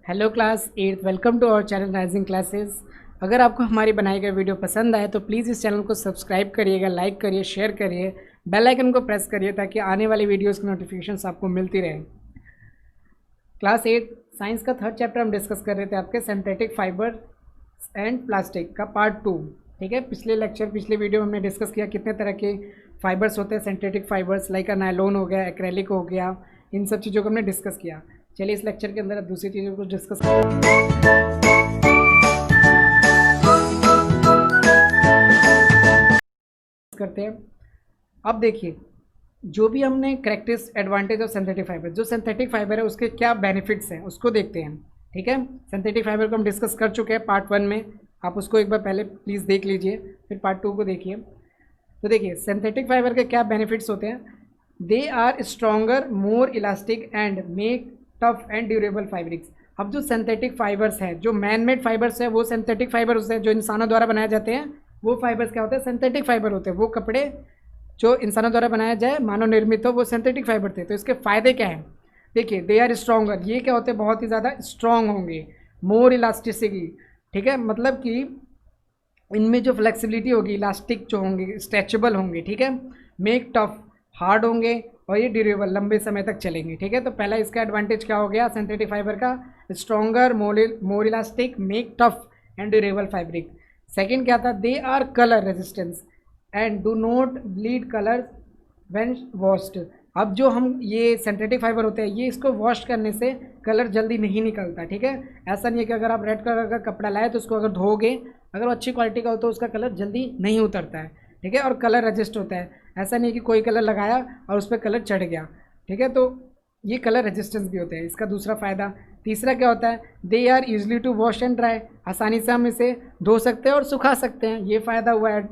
Hello class 8, welcome to our channel Rising Classes. अगर आपको हमारी बनाई गई वीडियो पसंद आए तो प्लीज़ इस चैनल को सब्सक्राइब करिएगा, लाइक करिए, शेयर करिए, बेल आइकन को प्रेस करिए ताकि आने वाली वीडियोस की नोटिफिकेशंस आपको मिलती रहे। क्लास 8 साइंस का थर्ड चैप्टर हम डिस्कस कर रहे थे आपके सिंथेटिक फाइबर एंड प्लास्टिक का पार्ट 2। ठीक है, पिछले वीडियो में हमने डिस्कस किया कितने तरह के फाइबर्स होते हैं। सिंथेटिक फाइबर्स लाइक नायलॉन हो गया, एक्रेलिक हो गया, इन सब चीज़ों को हमने डिस्कस किया। चलिए इस लेक्चर के अंदर अब दूसरी चीज़ों को डिस्कस करते हैं। अब देखिए, जो भी हमने characters advantage of synthetic fibre, जो सिंथेटिक फाइबर है उसके क्या बेनिफिट्स हैं उसको देखते हैं। ठीक है, सिंथेटिक फाइबर को हम डिस्कस कर चुके हैं पार्ट 1 में, आप उसको एक बार पहले प्लीज़ देख लीजिए, फिर पार्ट 2 को देखिए। तो देखिए सिंथेटिक फाइबर के क्या बेनिफिट्स होते हैं। They are stronger, more elastic and make tough and durable fabrics. अब जो सिंथेटिक फाइबर्स हैं, जो मैन मेड फाइबर्स हैं वो सिंथेटिक फाइबर होते हैं, जो इंसानों द्वारा बनाए जाते हैं वो फाइबर्स क्या होते हैं, सिंथेटिक फाइबर होते हैं। वो कपड़े जो इंसानों द्वारा बनाया जाए, मानव निर्मित हो, वो सिंथेटिक फाइबर थे। तो इसके फ़ायदे क्या हैं, देखिए दे आर स्ट्रॉन्गर, ये क्या होते हैं, बहुत ही ज़्यादा स्ट्रॉन्ग होंगे। मोर इलास्टिसिटी, ठीक है, मतलब कि इनमें जो फ्लेक्सिबिलिटी होगी, इलास्टिक जो होंगे, स्ट्रेचेबल होंगे। ठीक है, मेक टफ, हार्ड होंगे, और ये ड्यूरेबल, लंबे समय तक चलेंगे। ठीक है, तो पहला इसका एडवांटेज क्या हो गया सिंथेटिक फाइबर का, stronger, more elastic, make tough and durable fabric. Second क्या था, they are colour resistance and do not bleed colour when washed. अब जो हम ये सिंथेटिक फाइबर होते हैं, ये इसको वॉश करने से कलर जल्दी नहीं निकलता। ठीक है, ऐसा नहीं है कि अगर आप रेड कलर का कपड़ा लाए तो उसको अगर धोगे, अगर वो अच्छी क्वालिटी का हो तो उसका कलर जल्दी नहीं उतरता है। ठीक है, और कलर रजिस्ट होता है, ऐसा नहीं कि कोई कलर लगाया और उस पर कलर चढ़ गया। ठीक है, तो ये कलर रेजिस्टेंस भी होते हैं, इसका दूसरा फ़ायदा। तीसरा क्या होता है, they are easily to wash and dry, आसानी से हम इसे धो सकते हैं और सुखा सकते हैं, ये फ़ायदा हुआ है।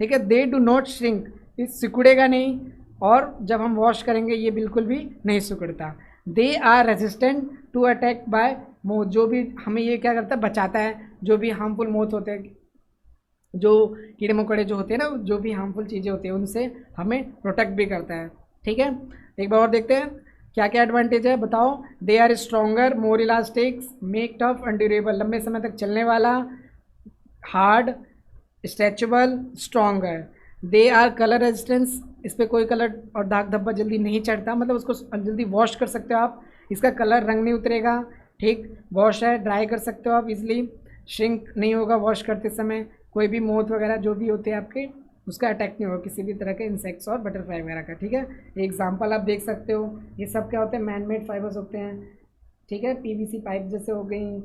ठीक है, दे डू नॉट श्रिंक, ये सिकुड़ेगा नहीं, और जब हम वॉश करेंगे ये बिल्कुल भी नहीं सिकुड़ता। They are resistant to attack by moth, जो भी हमें ये क्या करता है, बचाता है, जो भी हार्मफुल मोथ होते हैं, जो कीड़े मकोड़े जो होते हैं ना, जो भी हार्मफुल चीज़ें होती हैं उनसे हमें प्रोटेक्ट भी करता है। ठीक है, एक बार और देखते हैं क्या क्या एडवांटेज है, बताओ। They are stronger, more elastics, make tough and durable, लंबे समय तक चलने वाला, hard, stretchable, stronger. They are colour resistance, इस पर कोई कलर और दाग धब्बा जल्दी नहीं चढ़ता, मतलब उसको जल्दी वॉश कर सकते हो आप, इसका कलर रंग नहीं उतरेगा। ठीक, वॉश है, ड्राई कर सकते हो आप इजली, श्रिंक नहीं होगा वॉश करते समय, कोई भी मोथ वगैरह जो भी होते हैं आपके, उसका अटैक नहीं होगा किसी भी तरह के इंसेक्ट्स और बटरफ्लाई वगैरह का। ठीक है, एग्जांपल आप देख सकते हो, ये सब क्या होते हैं, मैन मेड फाइबर्स होते हैं। ठीक है, पीवीसी पाइप जैसे हो गई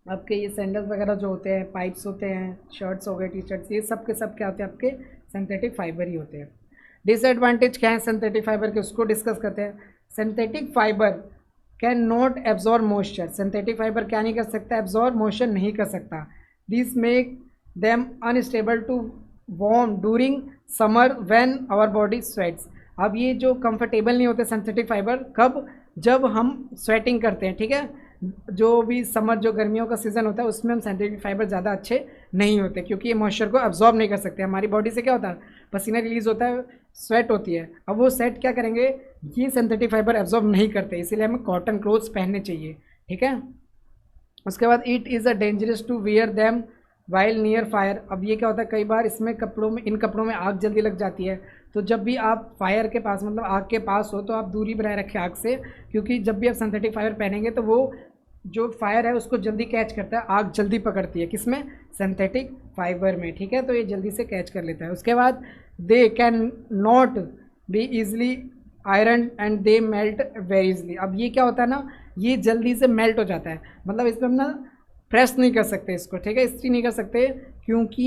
आपके, ये सैंडल्स वगैरह जो होते हैं, पाइप्स होते हैं, शर्ट्स हो गए, टी शर्ट्स, ये सब के सब क्या होते हैं आपके, सिंथेटिक फाइबर ही होते हैं। डिसएडवांटेज क्या है सिंथेटिक फाइबर के, उसको डिस्कस करते हैं। Synthetic fibre can not absorb moisture, synthetic fibre क्या नहीं कर सकता, एब्जॉर्ब मॉइस्चर नहीं कर सकता। This make them unstable to warm during summer when our body sweats. अब ये जो कंफर्टेबल नहीं होते सिंथेटिक फाइबर, कब, जब हम स्वेटिंग करते हैं। ठीक है, जो भी समर, जो गर्मियों का सीज़न होता है, उसमें हम सिंथेटिक फाइबर ज़्यादा अच्छे नहीं होते, क्योंकि ये मॉइस्चर को अब्जॉर्ब नहीं कर सकते। हमारी बॉडी से क्या होता है, पसीना रिलीज़ होता है, स्वेट होती है, अब वो स्वेट क्या करेंगे, ये सिंथेटिक फाइबर एब्जॉर्ब नहीं करते, इसीलिए हमें कॉटन क्लोथ्स पहनने चाहिए। ठीक है, उसके बाद it is a dangerous to wear them while near fire. अब ये क्या होता है, कई बार इसमें कपड़ों में, इन कपड़ों में आग जल्दी लग जाती है, तो जब भी आप फायर के पास, मतलब आग के पास हो, तो आप दूरी बनाए रखें आग से, क्योंकि जब भी आप सिंथेटिक फाइबर पहनेंगे तो वो जो फायर है उसको जल्दी कैच करता है, आग जल्दी पकड़ती है, किसमें, सिंथेटिक फाइबर में। ठीक है, तो ये जल्दी से कैच कर लेता है। उसके बाद they can not be easily iron and they melt very easily. अब ये क्या होता है ना, ये जल्दी से मेल्ट हो जाता है, मतलब इसमें हम ना प्रेस नहीं कर सकते इसको। ठीक है, इस्त्री नहीं कर सकते, क्योंकि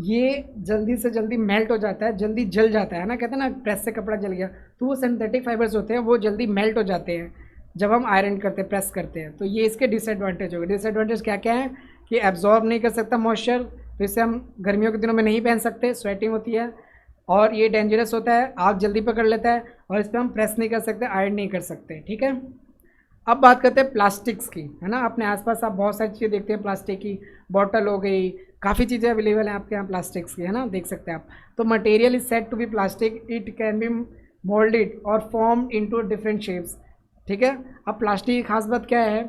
ये जल्दी से जल्दी मेल्ट हो जाता है, जल्दी जल जाता है ना, कहते हैं ना प्रेस से कपड़ा जल गया, तो वो सिंथेटिक फाइबर्स होते हैं, वो जल्दी मेल्ट हो जाते हैं जब हम आयरन करते हैं, प्रेस करते हैं। तो ये इसके डिसएडवांटेज हो गए। डिसएडवांटेज क्या क्या है, कि एब्जॉर्ब नहीं कर सकता मॉइस्चर, तो इसे हम गर्मियों के दिनों में नहीं पहन सकते, स्वेटिंग होती है, और ये डेंजरस होता है, आग जल्दी पकड़ लेता है, और इस पर हम प्रेस नहीं कर सकते, आयरन नहीं कर सकते। ठीक है, अब बात करते हैं प्लास्टिक्स की, है ना। अपने आसपास आप बहुत सारी चीज़ें देखते हैं, प्लास्टिक की बॉटल हो गई, काफ़ी चीज़ें अवेलेबल हैं आपके यहाँ प्लास्टिक्स की, है ना, देख सकते हैं आप। तो material is said to be plastic, it can be moulded और फॉर्म इनटू डिफरेंट शेप्स। ठीक है, अब प्लास्टिक की खास बात क्या है,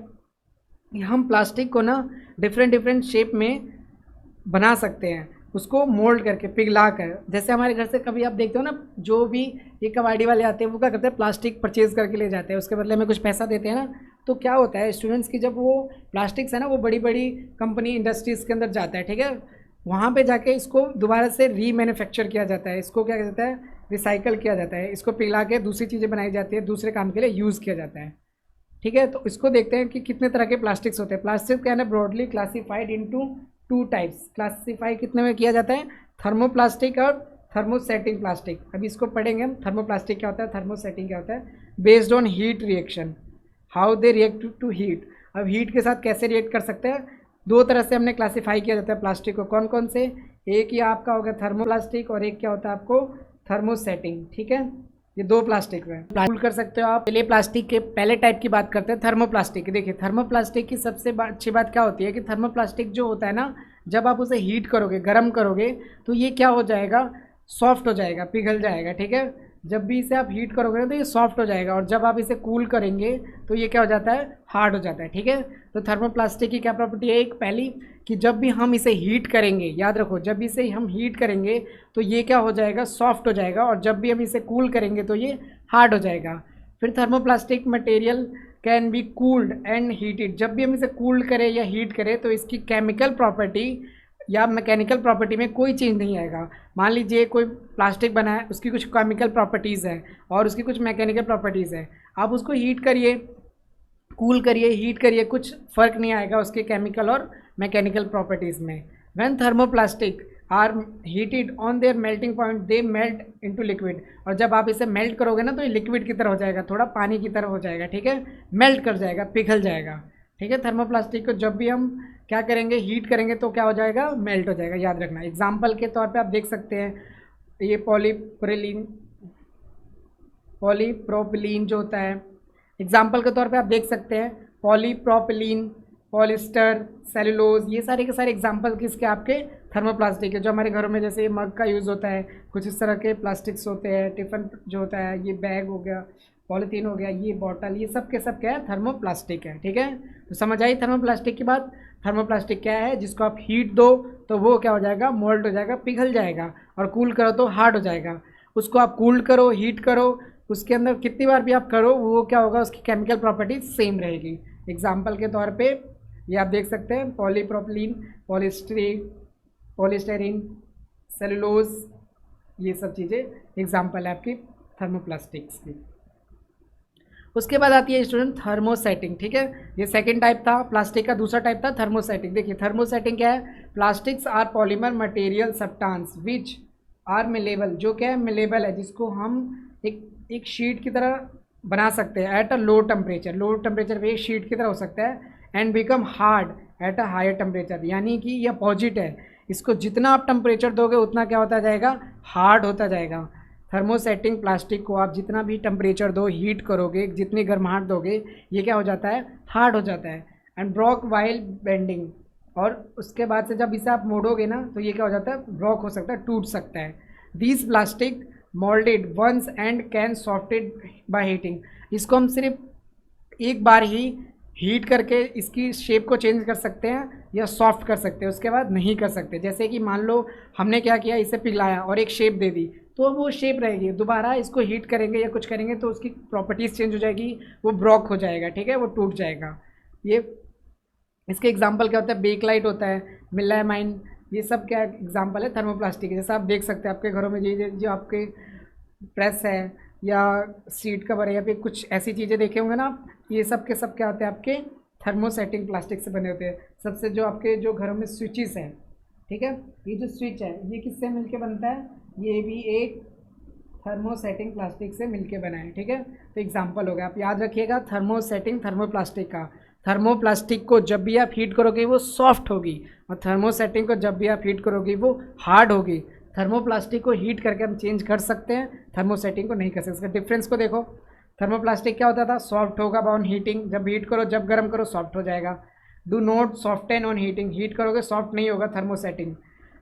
हम प्लास्टिक को ना डिफरेंट डिफरेंट शेप में बना सकते हैं, उसको मोल्ड करके पिघला कर। जैसे हमारे घर से कभी आप देखते हो ना, जो भी ये कबाड़ी वाले आते हैं वो क्या करते हैं, प्लास्टिक परचेज़ करके ले जाते हैं, उसके बदले में कुछ पैसा देते हैं ना। तो क्या होता है स्टूडेंट्स की, जब वो प्लास्टिक्स है ना वो बड़ी बड़ी कंपनी इंडस्ट्रीज़ के अंदर जाता है, ठीक है, वहाँ पे जाके इसको दोबारा से रीमैन्युफैक्चर किया जाता है, इसको क्या कहता है, रिसाइकल किया जाता है, इसको पिघला के दूसरी चीज़ें बनाई जाती है, दूसरे काम के लिए यूज़ किया जाता है, ठीक है। तो इसको देखते हैं कि कितने तरह के प्लास्टिक्स होते हैं। प्लास्टिक क्या है ना, broadly classified into 2 types. Classify कितने में किया जाता है, थर्मोप्लास्टिक और थर्मोसेटिंग प्लास्टिक। अभी इसको पढ़ेंगे हम, थर्मोप्लास्टिक क्या होता है, थर्मोसेटिंग क्या होता है। Based on heat reaction, how they react to heat. अब हीट के साथ कैसे रिएक्ट कर सकते हैं, 2 तरह से हमने क्लासीफाई किया जाता है प्लास्टिक को। कौन कौन से, एक ही आपका हो गया थर्मोप्लास्टिक और एक क्या होता है आपको थर्मोसेटिंग, ठीक है। ये 2 प्लास्टिक में कूल कर सकते हो आप। पहले प्लास्टिक के पहले टाइप की बात करते हैं, थर्मोप्लास्टिक की। देखिए थर्मोप्लास्टिक की सबसे अच्छी बात क्या होती है कि थर्मोप्लास्टिक जो होता है ना, जब आप उसे हीट करोगे, गर्म करोगे, तो ये क्या हो जाएगा, सॉफ्ट हो जाएगा, पिघल जाएगा, ठीक है। जब भी इसे आप हीट करोगे तो ये सॉफ्ट हो जाएगा, और जब आप इसे कूल करेंगे तो ये क्या हो जाता है, हार्ड हो जाता है, ठीक है। तो थर्मोप्लास्टिक की क्या प्रॉपर्टी है, एक पहली कि जब भी हम इसे हीट करेंगे, याद रखो, जब इसे हम हीट करेंगे तो ये क्या हो जाएगा, सॉफ्ट हो जाएगा, और जब भी हम इसे कूल करेंगे तो ये हार्ड हो जाएगा। फिर thermoplastic material can be cooled and heated. जब भी हम इसे कूल्ड करें या हीट करें तो इसकी केमिकल प्रॉपर्टी या मैकेनिकल प्रॉपर्टी में कोई चेंज नहीं आएगा। मान लीजिए कोई प्लास्टिक बना है, उसकी कुछ केमिकल प्रॉपर्टीज़ हैं और उसकी कुछ मैकेनिकल प्रॉपर्टीज़ हैं, आप उसको हीट करिए, कूल करिए, हीट करिए, कुछ फ़र्क नहीं आएगा उसके केमिकल और मैकेनिकल प्रॉपर्टीज़ में। When thermoplastic are heated on their melting point they melt into liquid. और जब आप इसे मेल्ट करोगे ना तो ये लिक्विड की तरह हो जाएगा, थोड़ा पानी की तरह हो जाएगा, ठीक है, मेल्ट कर जाएगा, पिघल जाएगा, ठीक है। थर्मोप्लास्टिक को जब भी हम क्या करेंगे, हीट करेंगे तो क्या हो जाएगा, मेल्ट हो जाएगा, याद रखना। एग्जाम्पल के तौर पे आप देख सकते हैं, ये पॉलीप्रोपिलीन जो होता है, एग्जाम्पल के तौर पे आप देख सकते हैं, पॉलीप्रोपिलीन, पॉलिस्टर, सेलुलोज, ये सारे के सारे एग्जाम्पल किसके, आपके थर्मोप्लास्टिक है, जो हमारे घरों में जैसे मग का यूज़ होता है, कुछ इस तरह के प्लास्टिक्स होते हैं, टिफ़िन जो होता है, ये बैग हो गया, पॉलीथीन हो गया, ये बॉटल, ये सब के सब क्या है, थर्मोप्लास्टिक है, ठीक है। तो समझ आई थर्मोप्लास्टिक की बात। थर्मोप्लास्टिक क्या है, जिसको आप हीट दो तो वो क्या हो जाएगा, मोल्ड हो जाएगा, पिघल जाएगा, और कूल करो तो हार्ड हो जाएगा। उसको आप कूल्ड करो, हीट करो, उसके अंदर कितनी बार भी आप करो वो क्या होगा, उसकी केमिकल प्रॉपर्टी सेम रहेगी। एग्जाम्पल के तौर पे ये आप देख सकते हैं, पॉलीप्रोपिलीन, पॉलीस्टाइरीन, सेलुलोज, ये सब चीज़ें एग्जाम्पल है आपकी थर्मोप्लास्टिक्स की। उसके बाद आती है स्टूडेंट थर्मोसेटिंग, ठीक है। ये सेकंड टाइप था प्लास्टिक का, दूसरा टाइप था थर्मोसेटिंग। देखिए थर्मोसेटिंग क्या है, plastics are polymer material substance which are millable, जो क्या है, मिलेबल है, जिसको हम एक शीट की तरह बना सकते हैं at a low temperature. Low temperature पे एक शीट की तरह हो सकता है, and become hard at a higher temperature, यानी कि ये अपोजिट है, इसको जितना आप टेम्परेचर दोगे उतना क्या होता जाएगा, हार्ड होता जाएगा। थर्मोसेटिंग प्लास्टिक को आप जितना भी टेम्परेचर दो, हीट करोगे, जितनी गर्माहट दोगे, ये क्या हो जाता है, हार्ड हो जाता है। एंड ब्रोक वाइल बेंडिंग, और उसके बाद से जब इसे आप मोड़ोगे ना तो ये क्या हो जाता है, ब्रोक हो सकता है, टूट सकता है। These plastic moulded once and can softed by heating. इसको हम सिर्फ एक बार ही हीट करके इसकी शेप को चेंज कर सकते हैं या सॉफ्ट कर सकते हैं, उसके बाद नहीं कर सकते। जैसे कि मान लो हमने क्या किया, इसे पिघलाया और एक शेप दे दी, तो वो शेप रहेगी, दोबारा इसको हीट करेंगे या कुछ करेंगे तो उसकी प्रॉपर्टीज़ चेंज हो जाएगी, वो ब्रोक हो जाएगा, ठीक है, वो टूट जाएगा। ये इसके एग्जाम्पल क्या होता है, बेकलाइट होता है, मिलामाइन, ये सब क्या एग्जाम्पल है थर्मोप्लास्टिक। जैसा आप देख सकते हैं आपके घरों में ये जो आपके प्रेस है या सीट कवर है या फिर कुछ ऐसी चीज़ें देखे होंगे ना आप, ये सब के सब क्या होते हैं, आपके थर्मोसेटिंग प्लास्टिक से बने होते हैं। सबसे जो आपके जो घरों में स्विचेस हैं, ठीक है, ये जो स्विच है ये किससे मिलके बनता है, ये भी एक थर्मोसेटिंग प्लास्टिक से मिलके बना है, ठीक है। तो एग्जाम्पल हो गया, आप याद रखिएगा थर्मोसेटिंग थर्मोप्लास्टिक का। थर्मोप्लास्टिक को जब भी आप हीट करोगे वो सॉफ्ट होगी, और थर्मोसेटिंग को जब भी आप हीट करोगे वो हार्ड होगी। थर्मोप्लास्टिक को हीट करके हम चेंज कर सकते हैं, थर्मोसेटिंग को नहीं कर सकते। इसका डिफरेंस को देखो, थर्मोप्लास्टिक क्या होता था, सॉफ्ट होगा ऑन हीटिंग, जब हीट करो, जब गर्म करो सॉफ्ट हो जाएगा। Do not soften on heating, heat करोगे सॉफ्ट नहीं होगा थर्मोसेटिंग।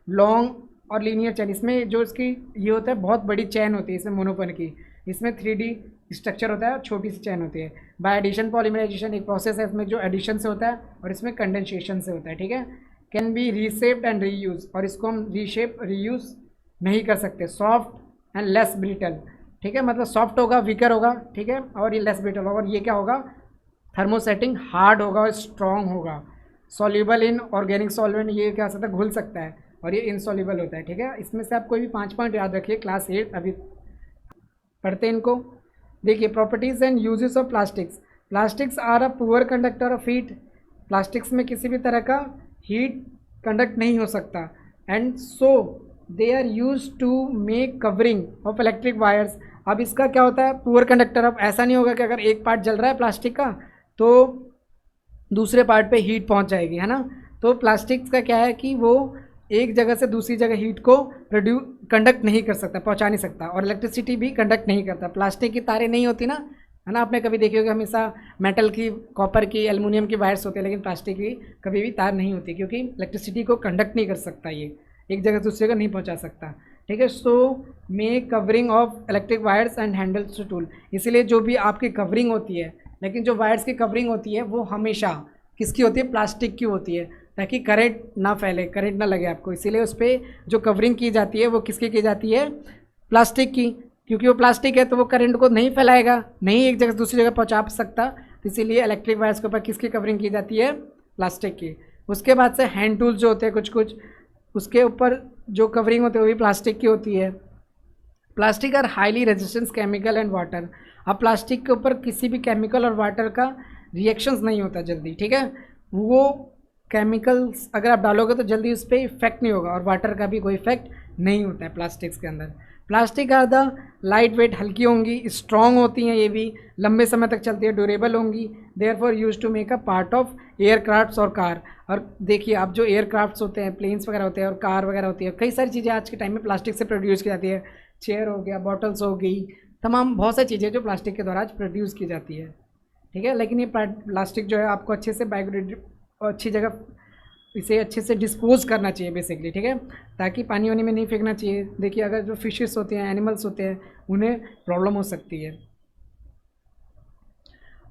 लॉन्ग और लीनियर चैन, इसमें जो इसकी ये होता है बहुत बड़ी चैन होती है इसमें मोनोपन की, इसमें 3D स्ट्रक्चर होता है, छोटी सी चेन होती है। बाय एडिशन पॉलीमराइजेशन एक प्रोसेस है, इसमें जो एडिशन से होता है और इसमें कंडेंसेशन से होता है, ठीक है। Can be reshaped and reuse, और इसको हम रीशेप रीयूज नहीं कर सकते। सॉफ्ट एंड लेस ब्रिटल, ठीक है, मतलब सॉफ्ट होगा, वीकर होगा, ठीक है, और ये लेस ब्रिटल होगा, और ये क्या होगा, थर्मोसेटिंग हार्ड होगा और स्ट्रॉन्ग होगा। सॉल्यूबल इन ऑर्गेनिक सॉल्वेंट, ये क्या हो सकता है, घुल सकता है, और ये इनसॉल्यूबल होता है, ठीक है। इसमें से आप कोई भी 5 पॉइंट याद रखिए, क्लास 8 अभी पढ़ते हैं इनको। देखिए properties and uses of plastics. Plastics are a poor conductor of heat, plastics में किसी भी तरह का हीट कंडक्ट नहीं हो सकता। And so they are use to make covering of electric wires. अब इसका क्या होता है, पुअर कंडक्टर। अब ऐसा नहीं होगा कि अगर एक पार्ट जल रहा है प्लास्टिक का तो दूसरे पार्ट पे हीट पहुंच जाएगी, है ना। तो प्लास्टिक्स का क्या है कि वो एक जगह से दूसरी जगह हीट को कंडक्ट नहीं कर सकता, पहुंचा नहीं सकता, और इलेक्ट्रिसिटी भी कंडक्ट नहीं करता। प्लास्टिक की तारें नहीं होती ना, है ना, आपने कभी देखी होगी, हमेशा मेटल की, कॉपर की, एल्युमिनियम की वायर्स होती है, लेकिन प्लास्टिक की कभी भी तार नहीं होती, क्योंकि इलेक्ट्रिसिटी को कंडक्ट नहीं कर सकता, ये एक जगह से दूसरी जगह नहीं पहुँचा सकता, ठीक है। So may covering of electric wires and handles tool, इसीलिए जो भी आपकी कवरिंग होती है, लेकिन जो वायर्स की कवरिंग होती है वो हमेशा किसकी होती है, प्लास्टिक की होती है, ताकि करंट ना फैले, करंट ना लगे आपको। इसीलिए उस पर जो कवरिंग की जाती है वो किसकी की जाती है, प्लास्टिक की, क्योंकि वो प्लास्टिक है तो वो करंट को नहीं फैलाएगा, नहीं एक जगह से दूसरी जगह पहुंचा सकता, तो इसीलिए इलेक्ट्रिक वायर्स के ऊपर किसकी कवरिंग की जाती है, प्लास्टिक की। उसके बाद से हैंड टूल्स जो होते हैं कुछ कुछ, उसके ऊपर जो कवरिंग होती है वो भी प्लास्टिक की होती है। Plastic are highly resistance chemical and water. अब प्लास्टिक के ऊपर किसी भी केमिकल और वाटर का रिएक्शंस नहीं होता जल्दी, ठीक है। वो केमिकल्स अगर आप डालोगे तो जल्दी उस पर इफेक्ट नहीं होगा, और वाटर का भी कोई इफेक्ट नहीं होता है प्लास्टिक्स के अंदर। Plastic are the light weight, हल्की होंगी, स्ट्रॉन्ग होती हैं, ये भी लंबे समय तक चलती है, ड्यूरेबल होंगी। Therefore use to make a part of aircrafts और कार। और देखिए आप जो एयरक्राफ्ट्स होते हैं, प्लेन्स वगैरह होते हैं और कार वगैरह होती है, कई सारी चीज़ें आज के टाइम में प्लास्टिक से प्रोड्यूस की जाती है। चेयर हो गया, बॉटल्स हो गई, तमाम बहुत सारी चीज़ें जो प्लास्टिक के द्वारा आज प्रोड्यूस की जाती है, ठीक है। लेकिन ये प्लास्टिक जो है आपको अच्छे से बायोडिग्रेडेबल, अच्छी जगह इसे अच्छे से डिस्पोज करना चाहिए बेसिकली, ठीक है, ताकि पानी वानी में नहीं फेंकना चाहिए। देखिए अगर जो फिशेस होते हैं, एनिमल्स होते हैं, उन्हें प्रॉब्लम हो सकती है।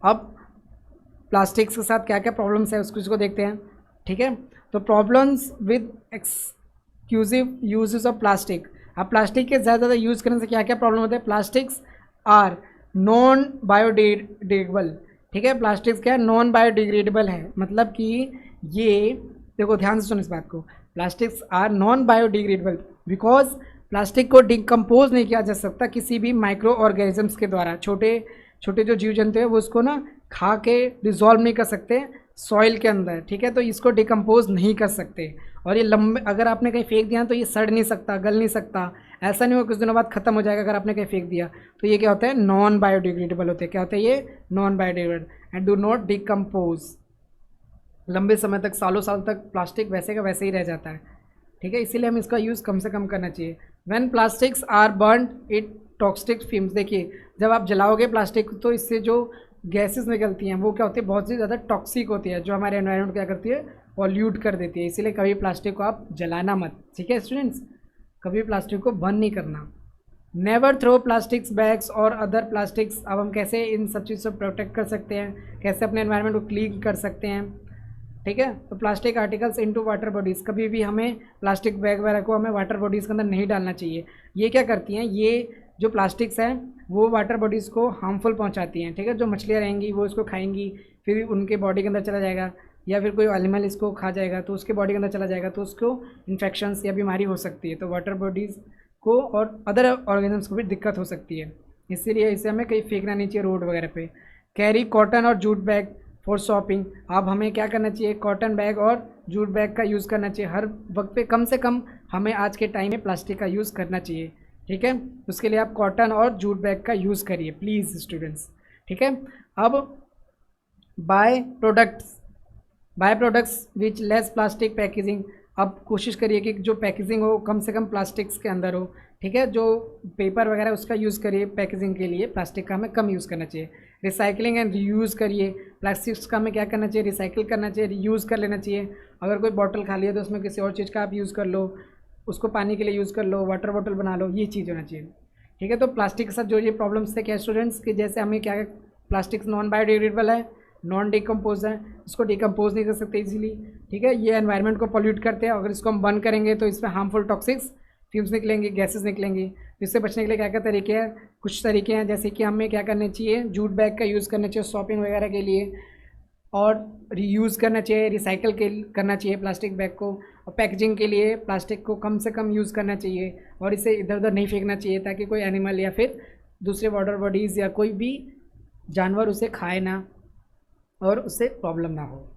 अब प्लास्टिक्स के साथ क्या क्या प्रॉब्लम्स है उसको देखते हैं, ठीक है। तो problems with exclusive uses of plastic. अब प्लास्टिक के ज़्यादा यूज़ करने से क्या क्या प्रॉब्लम होते हैं, प्लास्टिक्स आर नॉन बायोडिग्रेडेबल, ठीक है। प्लास्टिक्स क्या है, नॉन बायोडिग्रेडेबल है, मतलब कि ये देखो ध्यान से सुनो इस बात को, plastics are non biodegradable because plastic को डिकम्पोज नहीं किया जा सकता किसी भी माइक्रो ऑर्गेनिजम्स के द्वारा। छोटे छोटे जो जीव जंतु हैं वो उसको ना खा के डिजॉल्व नहीं कर सकते सॉइल के अंदर, ठीक है, तो इसको डिकम्पोज नहीं कर सकते। और ये लंबे, अगर आपने कहीं फेंक दिया तो ये सड़ नहीं सकता, गल नहीं सकता, ऐसा नहीं हो कुछ दिनों बाद ख़त्म हो जाएगा अगर आपने कहीं फेंक दिया। तो ये क्या होता है, नॉन बायोडिग्रेडेबल होते हैं। क्या होता है ये, non biodegradable and do not decompose. लंबे समय तक, सालों साल तक प्लास्टिक वैसे का वैसे ही रह जाता है, ठीक है, इसीलिए हमें इसका यूज़ कम से कम करना चाहिए। When plastics are burned it toxic films, देखिए जब आप जलाओगे प्लास्टिक तो इससे जो गैसेस निकलती हैं वो क्या होती है, बहुत ही ज़्यादा टॉक्सिक होती है, जो हमारे एनवायरनमेंट क्या करती है, पॉल्यूट कर देती है। इसीलिए कभी प्लास्टिक को आप जलाना मत, ठीक है स्टूडेंट्स, कभी प्लास्टिक को बर्न नहीं करना। नेवर थ्रो प्लास्टिक्स बैग्स और अदर प्लास्टिक्स। अब हम कैसे इन सब चीज़ से प्रोटेक्ट कर सकते हैं, कैसे अपने एनवायरनमेंट को क्लीन कर सकते हैं, ठीक है। तो plastic articles into water bodies, कभी भी हमें प्लास्टिक बैग वगैरह को हमें वाटर बॉडीज़ के अंदर नहीं डालना चाहिए। ये क्या करती हैं, ये जो प्लास्टिक्स हैं वो वाटर बॉडीज़ को हार्मफुल पहुंचाती हैं, ठीक है। जो मछलियाँ रहेंगी वो इसको खाएंगी, फिर उनके बॉडी के अंदर चला जाएगा, या फिर कोई एनिमल इसको खा जाएगा तो उसके बॉडी के अंदर चला जाएगा, तो उसको इन्फेक्शंस या बीमारी हो सकती है। तो वाटर बॉडीज़ को और अदर ऑर्गेनिजम्स को भी दिक्कत हो सकती है, इसीलिए इसे हमें कहीं फेंकना नहीं चाहिए रोड वगैरह पे। कैरी कॉटन और जूट बैग फॉर शॉपिंग। अब हमें क्या करना चाहिए, कॉटन बैग और जूट बैग का यूज़ करना चाहिए हर वक्त पे, कम से कम हमें आज के टाइम में प्लास्टिक का यूज़ करना चाहिए, ठीक है। उसके लिए आप कॉटन और जूट बैग का यूज़ करिए प्लीज़ स्टूडेंट्स, ठीक है। अब buy products which less plastic packaging. अब कोशिश करिए कि जो पैकेजिंग हो कम से कम प्लास्टिक्स के अंदर हो, ठीक है। जो पेपर वगैरह उसका यूज़ करिए पैकेजिंग के लिए, प्लास्टिक का हमें कम यूज़ करना चाहिए। रिसाइकलिंग एंड रीयूज़ करिए, प्लास्टिक्स का हमें क्या करना चाहिए, रिसाइकिल करना चाहिए, रीयूज़ कर लेना चाहिए। अगर कोई बॉटल खाली है तो उसमें किसी और चीज़ का आप यूज़ कर लो, उसको पानी के लिए यूज़ कर लो, वाटर बॉटल बना लो, ये चीज़ होना चाहिए। ठीक है। तो प्लास्टिक के साथ जो ये प्रॉब्लम्स थे क्या स्टूडेंट्स, कि जैसे हमें क्या प्लास्टिक नॉन बायोडिग्रेडेबल है, नॉन डिकम्पोज है, इसको डिकम्पोज नहीं कर सकते इजीली, ठीक है। ये एनवायरनमेंट को पॉल्यूट करते हैं, अगर इसको हम बर्न करेंगे तो इसमें हार्मफुल टॉक्सिक्स फ्यूम्स निकलेंगे, गैसेस निकलेंगी। तो इससे बचने के लिए क्या क्या तरीके हैं, कुछ तरीके हैं, जैसे कि हमें क्या करना चाहिए, जूट बैग का यूज़ करना चाहिए शॉपिंग वगैरह के लिए, और रीयूज़ करना चाहिए, रिसाइकल के करना चाहिए प्लास्टिक बैग को, और पैकेजिंग के लिए प्लास्टिक को कम से कम यूज़ करना चाहिए, और इसे इधर उधर नहीं फेंकना चाहिए ताकि कोई एनिमल या फिर दूसरे वाटर बॉडीज़ या कोई भी जानवर उसे खाए ना और उससे प्रॉब्लम ना हो।